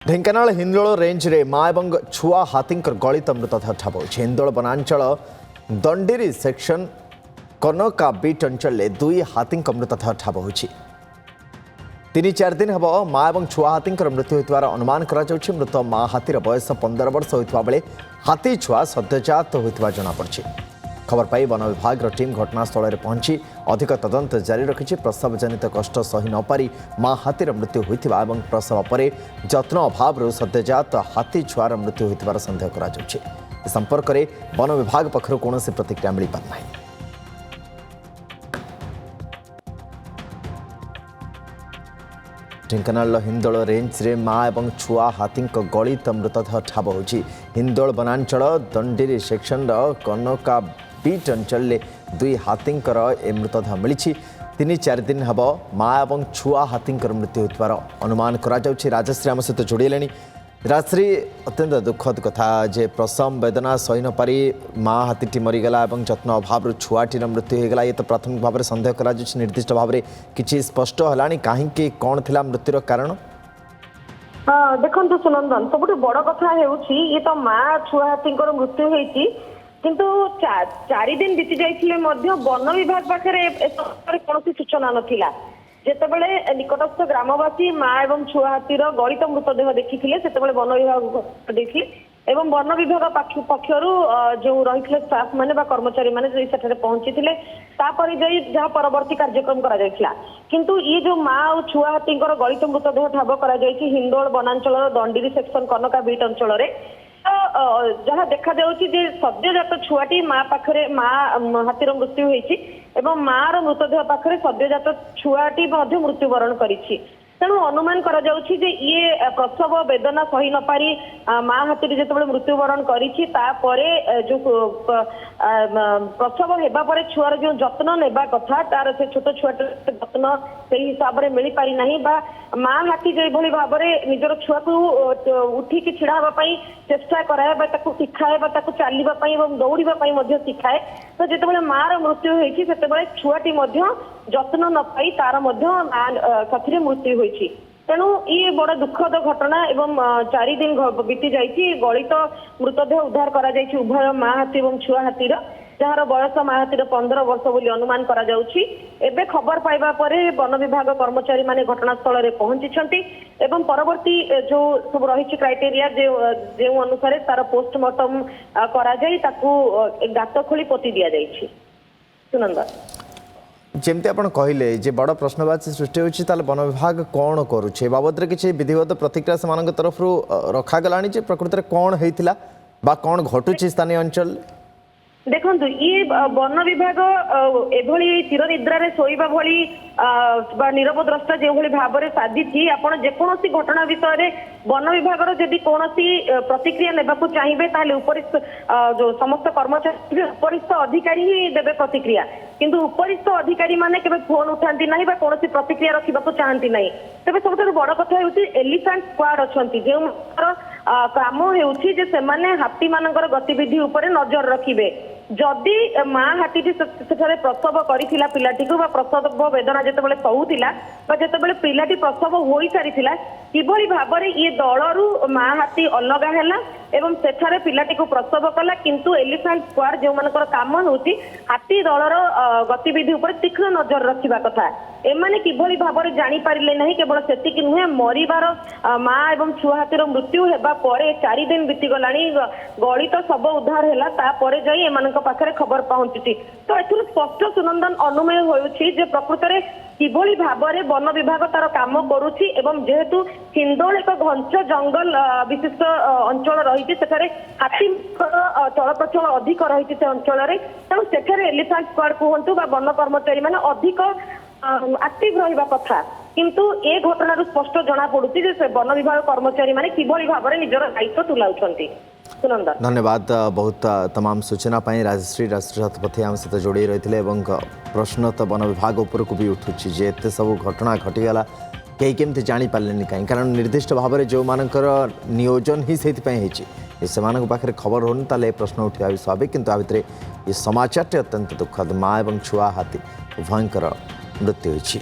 Dhenkanal Hindol range रे माँ एवं छुआ हाथी गलित मृतदेह ठाब हो हिंदोल वनांचल दंडीरी सेक्शन कनका बीट अंचल दुई हाथी मृतदेह ठाब हो तीन चार दिन हम माँ और छुआ हाथी मृत्यु होता अनुमान मृत माँ हाथीर बयस 15 वर्ष होता बेले हाथी छुआ सद्यजात होता जमापड़ी खबर पाई वन विभाग टीम घटनास्थल में पहुंची अधिक तदंत जारी रखी प्रसव जनित कष्ट सही नपारी माँ हाथीर मृत्यु होता और प्रसव पर जत्न अभाव सद्यजात हाथी छुआर मृत्यु होता सन्देह कर संपर्क में वन विभाग पक्षर कौन प्रतिक्रिया मिल पारना। ढेंकानाल हिंदोल रेंज रे माँ और छुआ हाथी गलित मृतदेह ठाब हो हिंदोल वनांचल दंडीरी सेक्शन कनका बीट अंचल दुई हाथी मृतदेह मिली तीन चार दिन हम माँ और छुआ हाथी मृत्यु होता अनुमान राजश्री आम सहित जोड़े राजश्री अत्यंत दुखद कथा जे प्रसव वेदना सही नपारी माँ हाथी मरीगला और जत्न अभाव छुआटीर मृत्यु होगा ये तो प्राथमिक भाव में सन्देह कर निर्दिष्ट भाव में किसी स्पष्ट है कहीं कौन थी मृत्युर कारण। देखो सुनंदन सब बड़ कथा ये तो माँ छुआ हाथी मृत्यु होती किंतु 4 दिन बीती जाइए वन विभाग पाखे कौन सूचना नाला जितेबले निकटस्थ ग्रामवासी माँ और छुआ हाथीर गलित मृतदेह देखी से वन विभाग देखी एवं वन विभाग पक्षर जो रही स्टाफ मैंने कर्मचारी मैंने पहुंची जहाँ परवर्ती कार्यक्रम किंतु ये जो माँ और छुआ हाथी गलित मृतदेह ठाब कर हिंदोल वनांचल दंडीरी सेक्शन कनका बीट अंचल जहाँ देखा सद्यजात छुआटी माँ पाखे माँ हाथीर मृत्यु होती एवं माँ मृतदेह पाखे सद्यजात छुआटी मृत्युवरण करिछि तेणु अनुमान ये प्रसव वेदना सही नपारी माँ हाथी जो मृत्युवरण करिछि जो प्रसव हेबा परे छुआर जो जत्न नेबा कथा तार से छोट छुआ जत्न से हिसाब से मिल पारि नाही बा माँ हाथी जो भाव में निजर छुआ को उठिकी छिड़ा हाँपाई चेष्टा कराए शिखाए चलवाई और दौड़ापी शिखाए तो जिते माँ मृत्यु होती से छुआटी जत्न न पाई तार साथी मृत्यु होती तेणु ये बड़ दुखद घटना एवं 4 दिन बीती जाइए गलित मृतदेह उद्धार करा जाइए उभय माँ हाथी और छुआ हाथीर जार बयस माँ हाथीर 15 वर्ष बोली अनुमान करा जाउछि। एबे खबर पाइबा परे वन विभाग कर्मचारी माने घटनास्थल में पहुंची एवं परवर्ती जो सब रही क्राइटेरिया जो अनुसार तार पोस्टमार्टम करा जाई ताकू गात खोली पोती दिया जाइछि। सुनंदा जमती आप कहले जे बड़ प्रश्नवाची सृष्टि होती वन विभाग कौन करुचे बाबद किसी विधिवत प्रतिक्रिया से तरफ रखागला प्रकृत में कौन होता बा कौन घटुची स्थानीय अंचल। देखो ये वन विभाग एभली तीर निद्रा शोवा भली नीरव द्रष्टा जो भाव में साधी आपड़ जेकोसी घटना विषय वन विभाग जदि कौन प्रतिक्रिया ने चाहिए उपरिस्थ जो समस्त कर्मचारी उपरिस्थ अधिकारी ही देवे प्रतिक्रिया किंतु उपरिस्थ अधिकारी माने केबे फोन उठाती ना कौन प्रतिक्रिया रखा चाहती ना तेज सब बड़ कथा एलिफेंट स्क्वाड अच्छा जो काम होने हाथी मानकर गतिविधि उपर नजर रखिए जदि माँ हाथी प्रसव करिथिला पिलाटी को प्रसव वेदना जितेबाला सहूला जितेबाला पिलाटी प्रसव हो सारी किभली भाव में ये दलरू माँ हाथी अलग है एवं सेठारे पिलाटी को प्रसव कला किंतु एलिफेंट स्क्वाड जो मानकर काम होती हाथी दलर गतिविधि उपर तीक्ष्ण नजर रखा कथा एमाने किभली भाव में जानी पारिले नहीं केवल सेतिक नुहे मरिबार माँ और छुआ हाथीर मृत्यु हेबा परे 4 दिन बीती गलानी गलित शव उद्धार है तापर जाई एमानक पाखरे खबर पहुंची तो एथुरु स्पष्ट सुनंदन अनुमेय होउछि जे प्रकृत में किभली भाव में वन विभाग तार काम करुछि एवं जेहेतु हिंदोल एक घंच जंगल विशिष्ट अंचल रही हाथी चलप्रचल अधिक रही से अंचल तेणु सेठारे एलिफेंट स्क्वाड कहतु वन कर्मचारी मैंने अधिक एक्टिव रहा कथा किंतु ए घटना स्पष्ट जना पड़ुछि जे वन विभाग कर्मचारी माने किभली भाव में निजर दायित्व तुलाउछंती। धन्यवाद बहुत तमाम सूचना पाई राजश्री शतपथी आम सहित जोड़ी रही प्रश्न तो वन विभाग उपरकू भी उठुची जे एत सब घटना घटीगला कहीं केमती जापारे कहीं कारण निर्दिष्ट भाव में जो मानकर नियोजन ही से पाखे खबर होनी ताले प्रश्न उठा स्वाभाविक किंतु आ भितर ये समाचार अत्यंत दुखद माँ और छुआ हाथी उभयंकर मृत्यु होइछि।